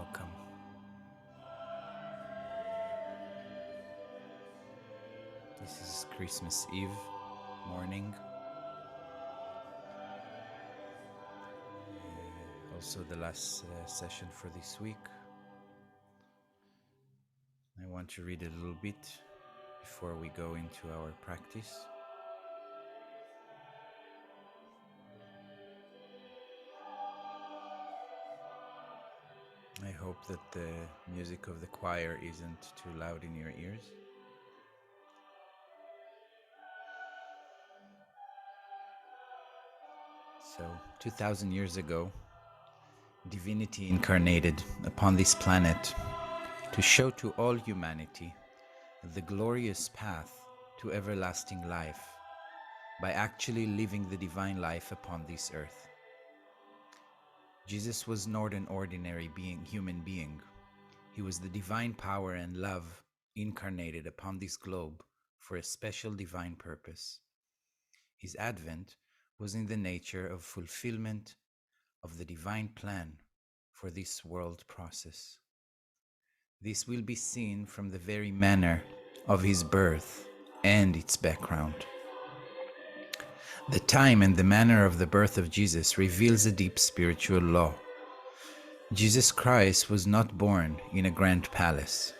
Welcome. This is Christmas Eve morning. Also the last session for this week. I want to read a little bit before we go into our practice. I hope that the music of the choir isn't too loud in your ears. So, 2000 years ago, divinity incarnated upon this planet to show to all humanity the glorious path to everlasting life by actually living the divine life upon this earth. Jesus was not an ordinary human being. He was the divine power and love incarnated upon this globe for a special divine purpose. His advent was in the nature of fulfillment of the divine plan for this world process. This will be seen from the very manner of his birth and its background. The time and the manner of the birth of Jesus reveals a deep spiritual law. Jesus Christ was not born in a grand palace.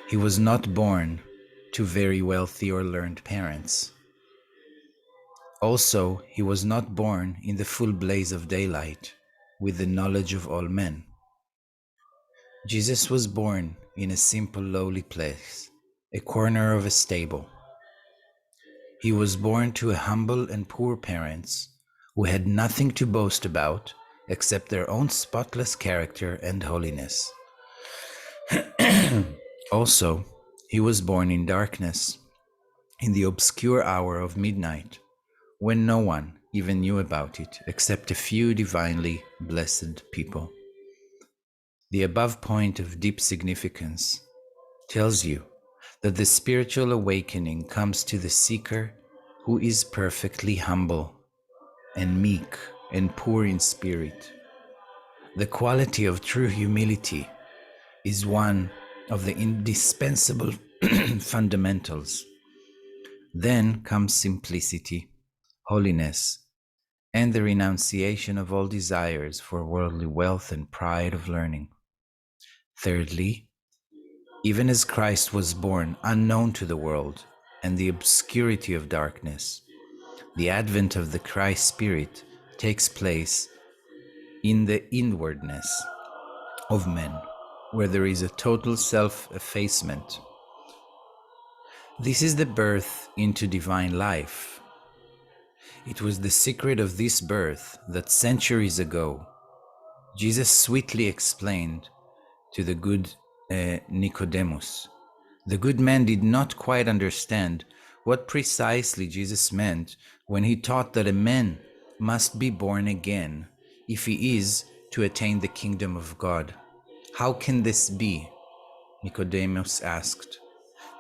He was not born to very wealthy or learned parents. Also, he was not born in the full blaze of daylight with the knowledge of all men. Jesus was born in a simple, lowly place, a corner of a stable. He was born to a humble and poor parents who had nothing to boast about except their own spotless character and holiness. Also, he was born in darkness, in the obscure hour of midnight, when no one even knew about it except a few divinely blessed people. The above point of deep significance tells you that the spiritual awakening comes to the seeker who is perfectly humble and meek and poor in spirit. The quality of true humility is one of the indispensable fundamentals. Then comes simplicity, holiness, and the renunciation of all desires for worldly wealth and pride of learning. Thirdly, even as Christ was born unknown to the world and the obscurity of darkness, the advent of the Christ Spirit takes place in the inwardness of men, where there is a total self-effacement. This is the birth into divine life. It was the secret of this birth that centuries ago Jesus sweetly explained to the good Nicodemus. The good man did not quite understand what precisely Jesus meant when he taught that a man must be born again if he is to attain the kingdom of God. How can this be? Nicodemus asked.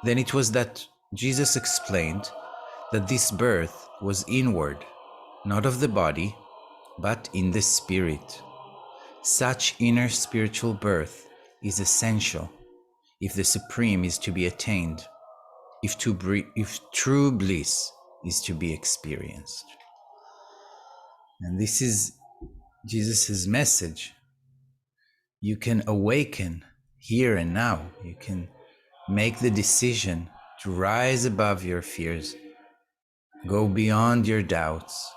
Then it was that Jesus explained that this birth was inward, not of the body, but in the spirit. Such inner spiritual birth is essential if the supreme is to be attained, if true bliss is to be experienced. And this is Jesus' message. You can awaken here and now. You can make the decision to rise above your fears, go beyond your doubts,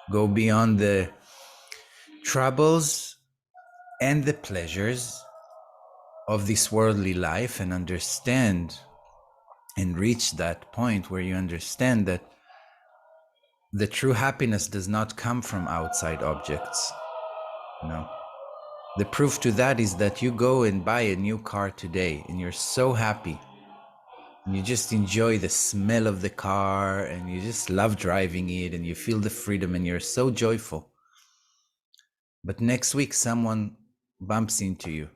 go beyond the troubles and the pleasures of this worldly life and understand and reach that point where you understand that the true happiness does not come from outside objects. No. The proof to that is that you go and buy a new car today and you're so happy and you just enjoy the smell of the car and you just love driving it and you feel the freedom and you're so joyful. But next week someone bumps into you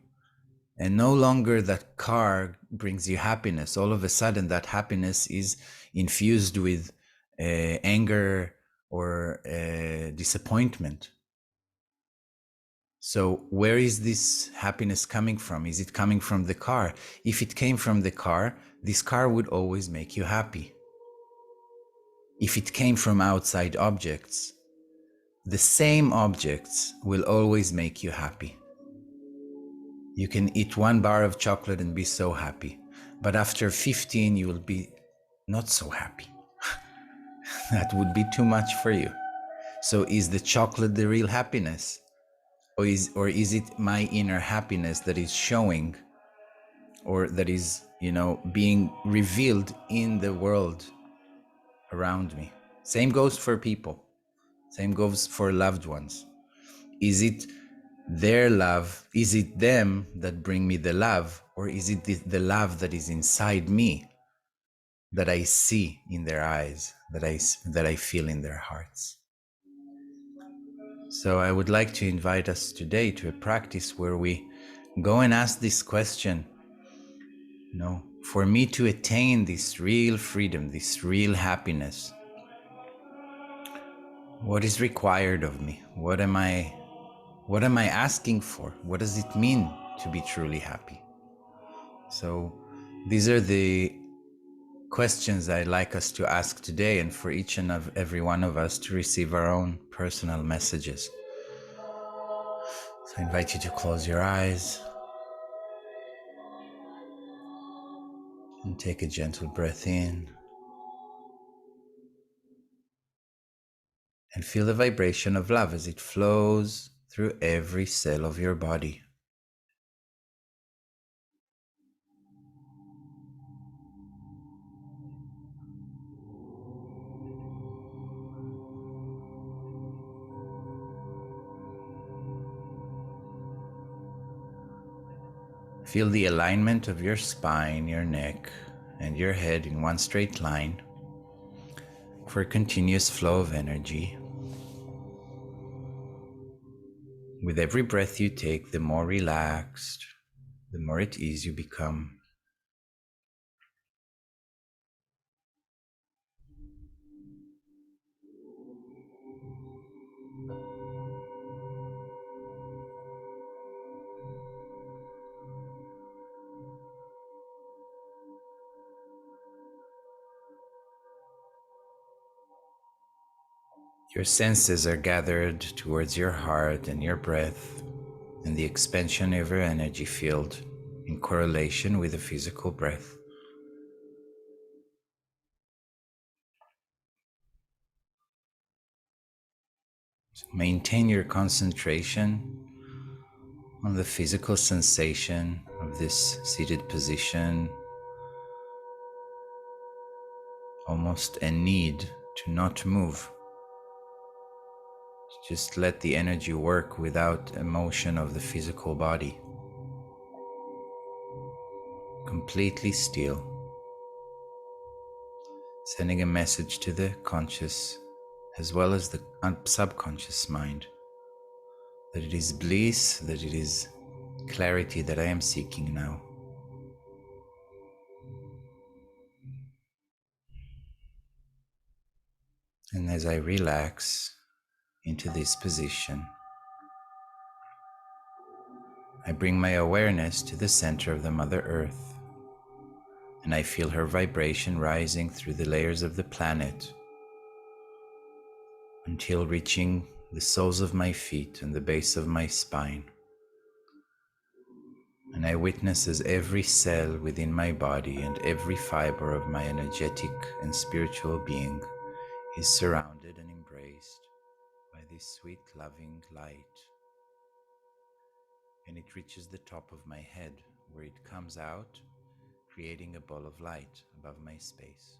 and no longer that car brings you happiness. All of a sudden that happiness is infused with anger or disappointment. So where is this happiness coming from? Is it coming from the car? If it came from the car, this car would always make you happy. If it came from outside objects, the same objects will always make you happy. You can eat one bar of chocolate and be so happy, but after 15, you will be not so happy. That would be too much for you. So is the chocolate the real happiness? Or is it my inner happiness that is showing, or that is, being revealed in the world around me? Same goes for people. Same goes for loved ones. Is it their love? Is it them that bring me the love? Or is it the love that is inside me that I see in their eyes, that I feel in their hearts? So I would like to invite us today to a practice where we go and ask this question. For me to attain this real freedom, this real happiness, what is required of me? What am I asking for? What does it mean to be truly happy? So these are the questions I'd like us to ask today, and for each and every one of us to receive our own personal messages. So I invite you to close your eyes and take a gentle breath in and feel the vibration of love as it flows through every cell of your body. Feel the alignment of your spine, your neck, and your head in one straight line for a continuous flow of energy. With every breath you take, the more relaxed, the more at ease you become. Your senses are gathered towards your heart and your breath, and the expansion of your energy field in correlation with the physical breath. So maintain your concentration on the physical sensation of this seated position, almost a need to not move. Just let the energy work without emotion of the physical body. Completely still, sending a message to the conscious as well as the subconscious mind that it is bliss, that it is clarity that I am seeking now. And as I relax into this position, I bring my awareness to the center of the Mother Earth, and I feel her vibration rising through the layers of the planet until reaching the soles of my feet and the base of my spine. And I witness as every cell within my body and every fiber of my energetic and spiritual being is surrounded and embraced by this sweet, loving light. And it reaches the top of my head, where it comes out, creating a ball of light above my space.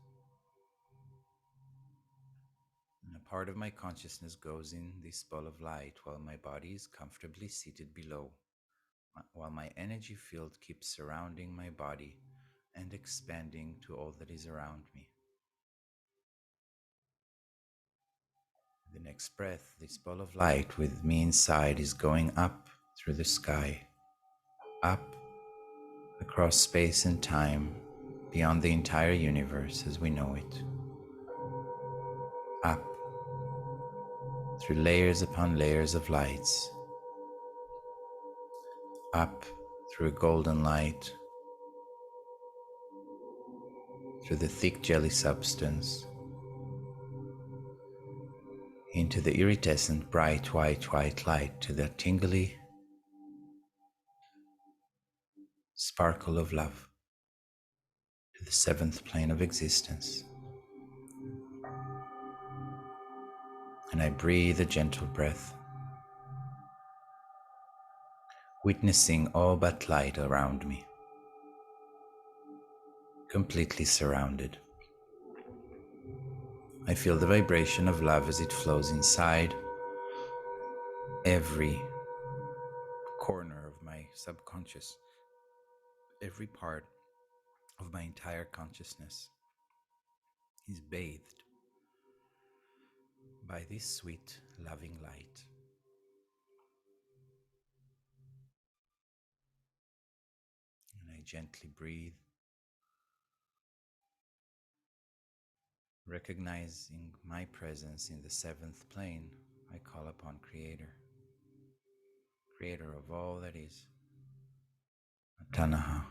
And a part of my consciousness goes in this ball of light while my body is comfortably seated below, while my energy field keeps surrounding my body and expanding to all that is around me. The next breath, this ball of light with me inside is going up through the sky, up across space and time, beyond the entire universe as we know it, up through layers upon layers of lights, up through a golden light, through the thick jelly substance, into the iridescent bright white light, to the tingly sparkle of love, to the seventh plane of existence. And I breathe a gentle breath, witnessing all but light around me, completely surrounded. I feel the vibration of love as it flows inside every corner of my subconscious, every part of my entire consciousness is bathed by this sweet, loving light. And I gently breathe, recognizing my presence in the seventh plane. I call upon Creator, Creator of all that is, Atanaha,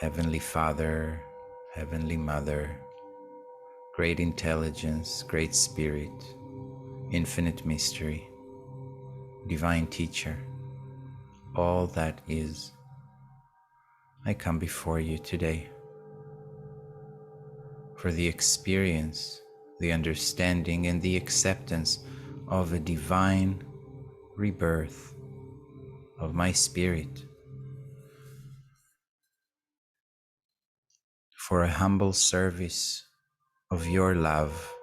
Heavenly Father, Heavenly Mother, Great Intelligence, Great Spirit, Infinite Mystery, Divine Teacher, all that is. I come before you today for the experience, the understanding, and the acceptance of a divine rebirth of my spirit, for a humble service of your love,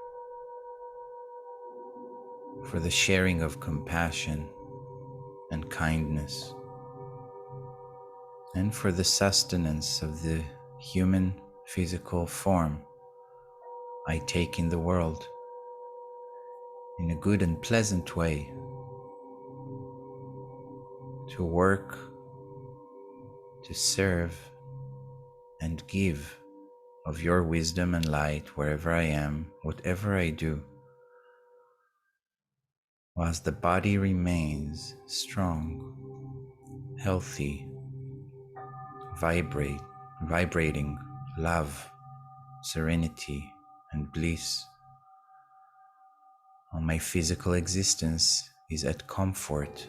for the sharing of compassion and kindness, and for the sustenance of the human physical form I take in the world in a good and pleasant way, to work, to serve, and give of your wisdom and light wherever I am, whatever I do, whilst the body remains strong, healthy, vibrating love, serenity, and bliss. All my physical existence is at comfort,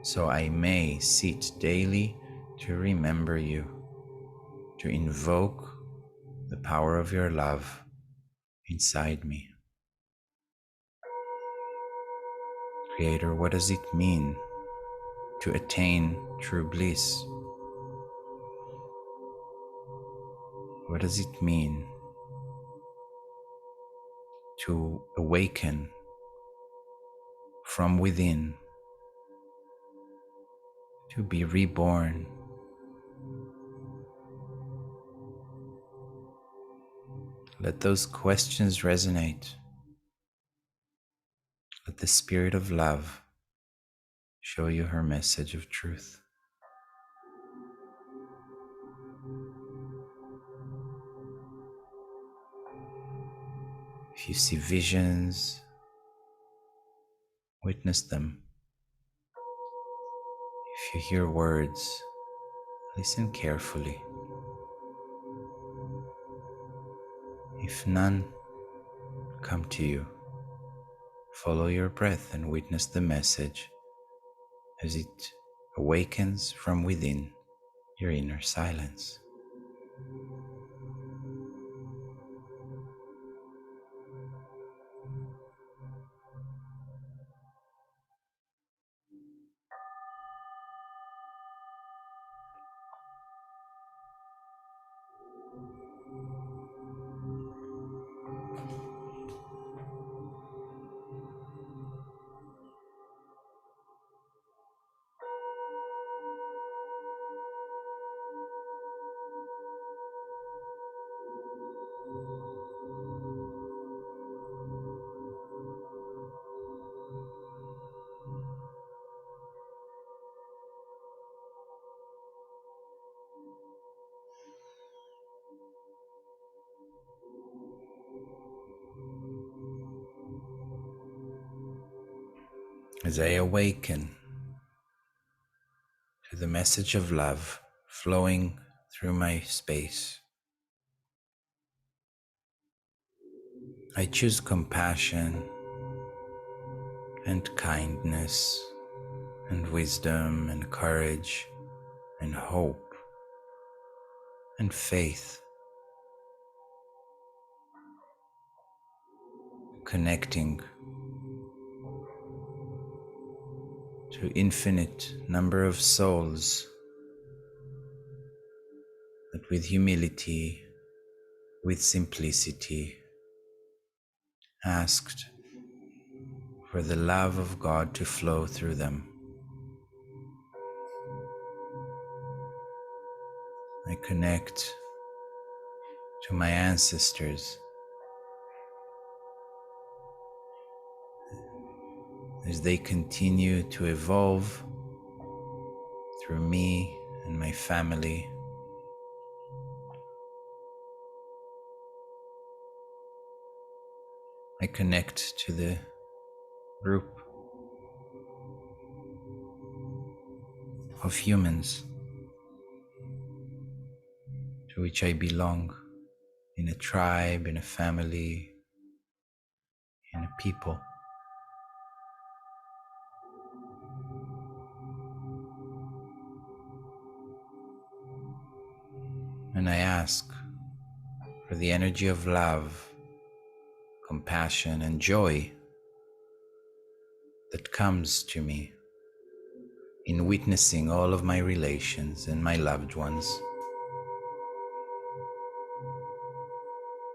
so I may sit daily to remember you, to invoke the power of your love inside me. Creator, what does it mean to attain true bliss? What does it mean to awaken from within, to be reborn? Let those questions resonate. Let the Spirit of love show you her message of truth. If you see visions, witness them. If you hear words, listen carefully. If none come to you, follow your breath and witness the message as it awakens from within your inner silence. As I awaken the message of love flowing through my space. I choose compassion and kindness and wisdom and courage and hope and faith, connecting to infinite number of souls that with humility, with simplicity, asked for the love of God to flow through them. I connect to my ancestors as they continue to evolve through me and my family. I connect to the group of humans to which I belong, in a tribe, in a family, in a people. And I ask for the energy of love, compassion, and joy that comes to me in witnessing all of my relations and my loved ones,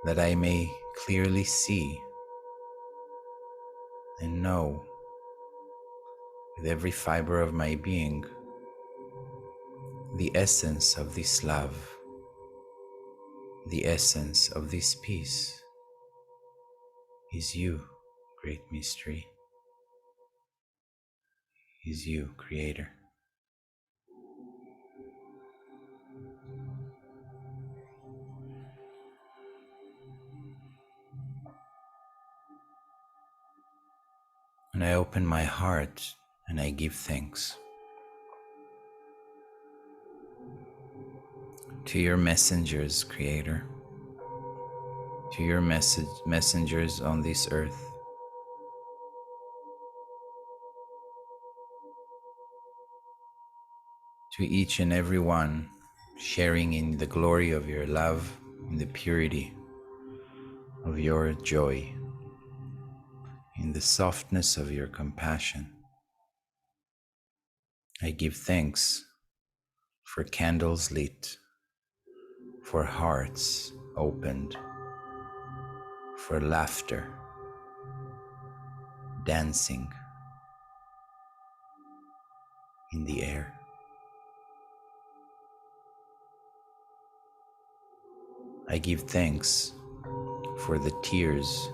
that I may clearly see and know with every fiber of my being the essence of this love, the essence of this peace is you, great mystery, is you, Creator. And I open my heart and I give thanks to your messengers, Creator, to your messengers on this earth, to each and every one sharing in the glory of your love, in the purity of your joy, in the softness of your compassion. I give thanks for candles lit, for hearts opened, for laughter, dancing in the air. I give thanks for the tears,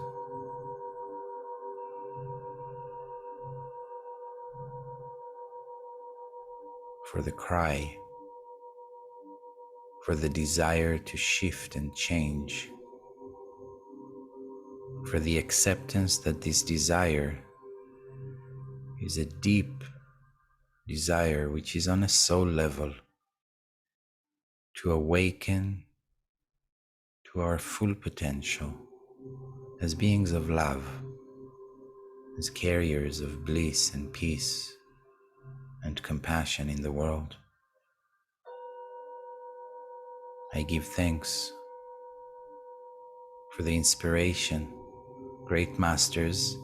for the cry, for the desire to shift and change, for the acceptance that this desire is a deep desire which is on a soul level to awaken to our full potential as beings of love, as carriers of bliss and peace and compassion in the world. I give thanks for the inspiration great masters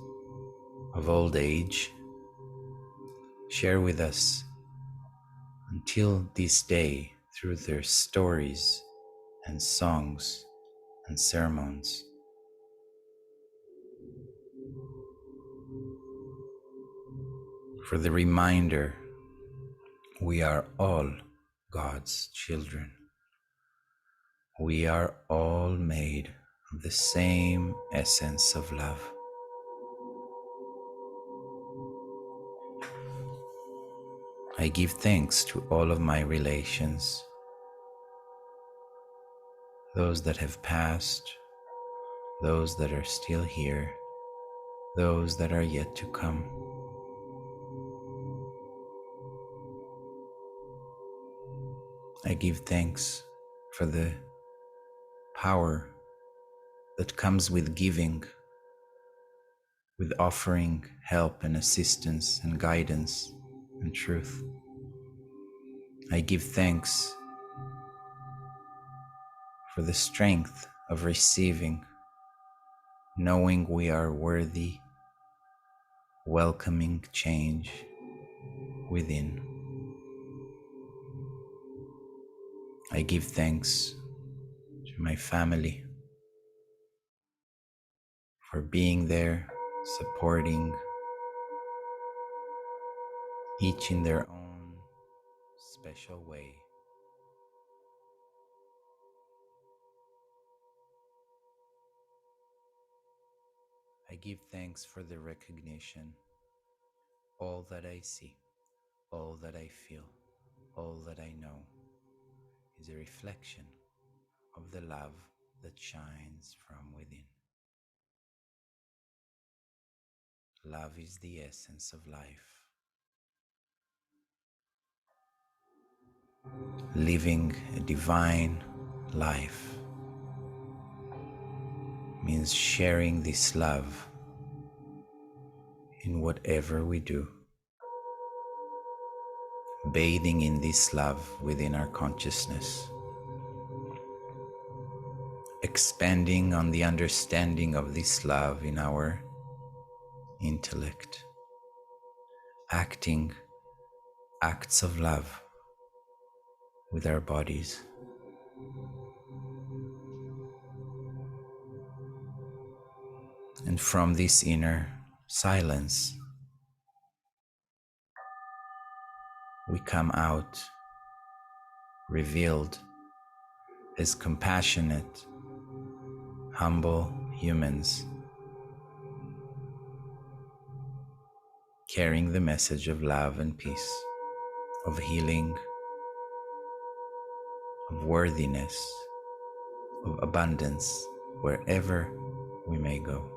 of old age share with us until this day through their stories and songs and sermons. For the reminder, we are all God's children. We are all made of the same essence of love. I give thanks to all of my relations, those that have passed, those that are still here, those that are yet to come. I give thanks for the power that comes with giving, with offering help and assistance and guidance and truth. I give thanks for the strength of receiving, knowing we are worthy, welcoming change within. I give thanks to my family for being there, supporting each in their own special way. I give thanks for the recognition. All that I see, all that I feel, all that I know is a reflection of the love that shines from within. Love is the essence of life. Living a divine life means sharing this love in whatever we do, bathing in this love within our consciousness, expanding on the understanding of this love in our intellect, acting acts of love with our bodies. And from this inner silence, we come out revealed as compassionate, humble humans, carrying the message of love and peace, of healing, of worthiness, of abundance, wherever we may go.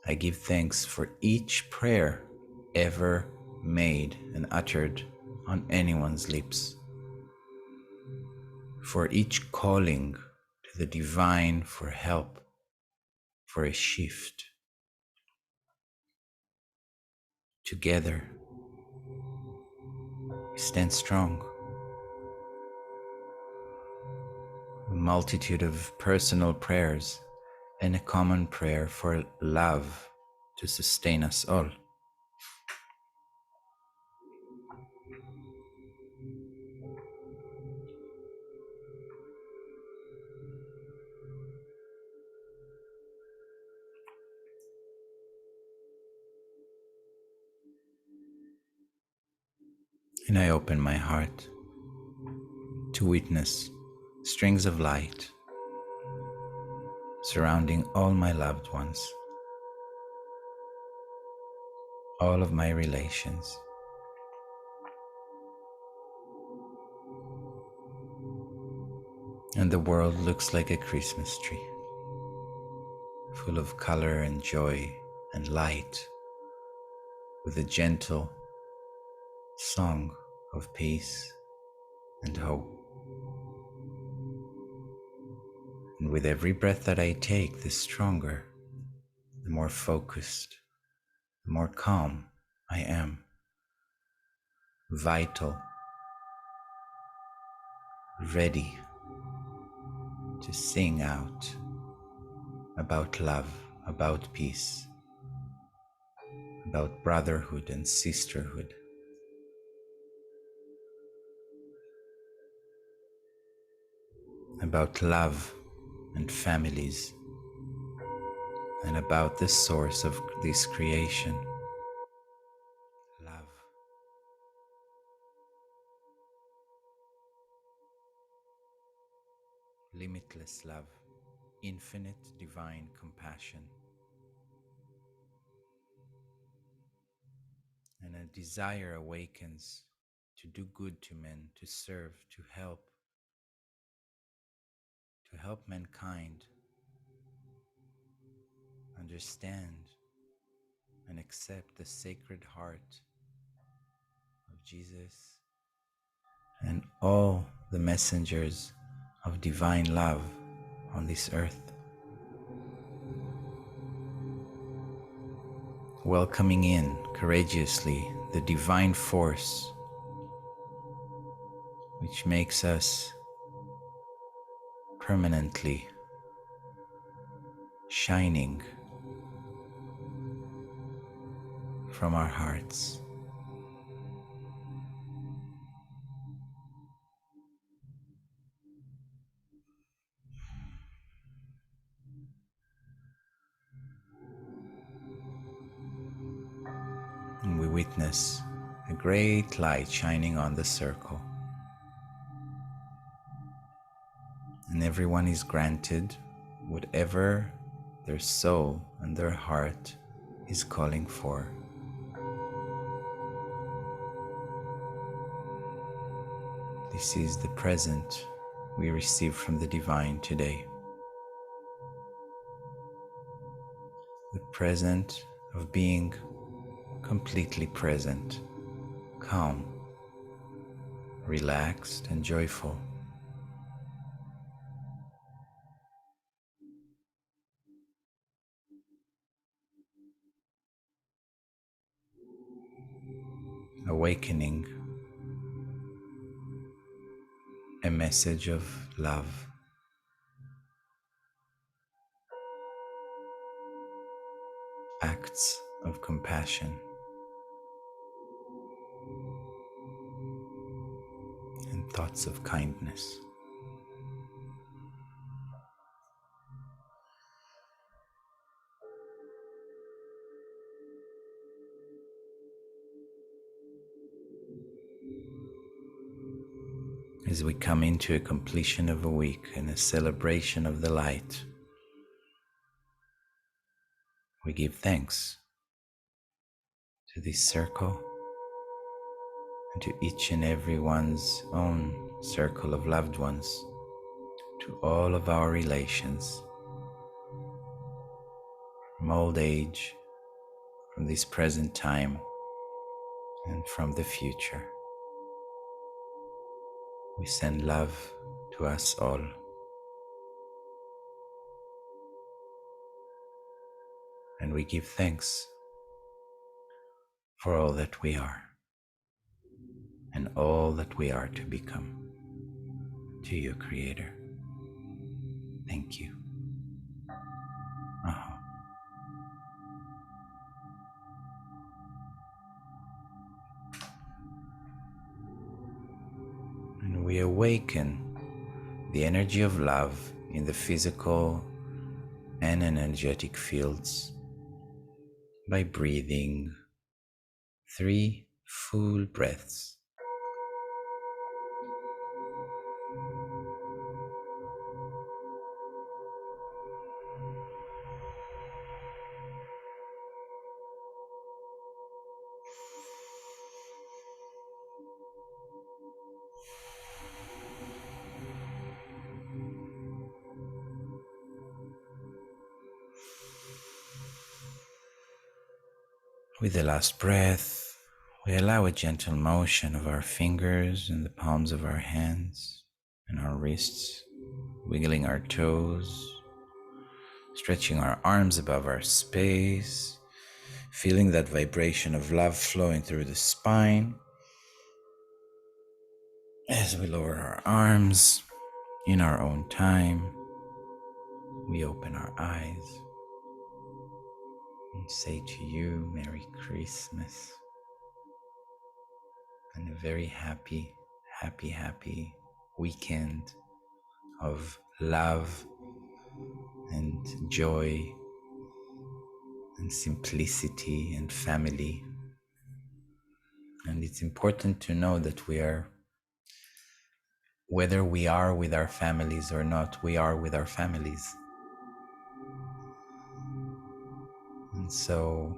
I give thanks for each prayer ever made and uttered on anyone's lips, for each calling to the divine for help, for a shift. Together, we stand strong. A multitude of personal prayers and a common prayer for love to sustain us all. And I open my heart to witness strings of light surrounding all my loved ones, all of my relations. And the world looks like a Christmas tree, full of color and joy and light, with a gentle song of peace and hope. And with every breath that I take, the stronger, the more focused, the more calm I am, vital, ready to sing out about love, about peace, about brotherhood and sisterhood, about love and families, and about the source of this creation, love. Limitless love, infinite divine compassion, and a desire awakens to do good to men, to serve, to help mankind understand and accept the sacred heart of Jesus and all the messengers of divine love on this earth, welcoming in courageously the divine force which makes us permanently shining from our hearts. And we witness a great light shining on the circle, and everyone is granted whatever their soul and their heart is calling for. This is the present we receive from the divine today. The present of being completely present, calm, relaxed, and joyful. Awakening a message of love, acts of compassion, and thoughts of kindness. As we come into a completion of a week and a celebration of the light, we give thanks to this circle and to each and every one's own circle of loved ones, to all of our relations, from old age, from this present time, and from the future. We send love to us all. And we give thanks for all that we are and all that we are to become. To you, Creator, thank you. Aha. And we awaken the energy of love in the physical and energetic fields by breathing 3 full breaths. With the last breath, we allow a gentle motion of our fingers and the palms of our hands and our wrists, wiggling our toes, stretching our arms above our space, feeling that vibration of love flowing through the spine. As we lower our arms in our own time, we open our eyes and say to you, Merry Christmas, and a very happy, happy, happy weekend of love and joy and simplicity and family. And it's important to know that we are, whether we are with our families or not, we are with our families. And so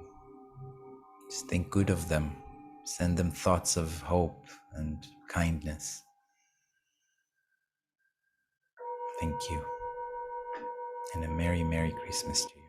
just think good of them, send them thoughts of hope and kindness. Thank you. And a Merry, Merry Christmas to you.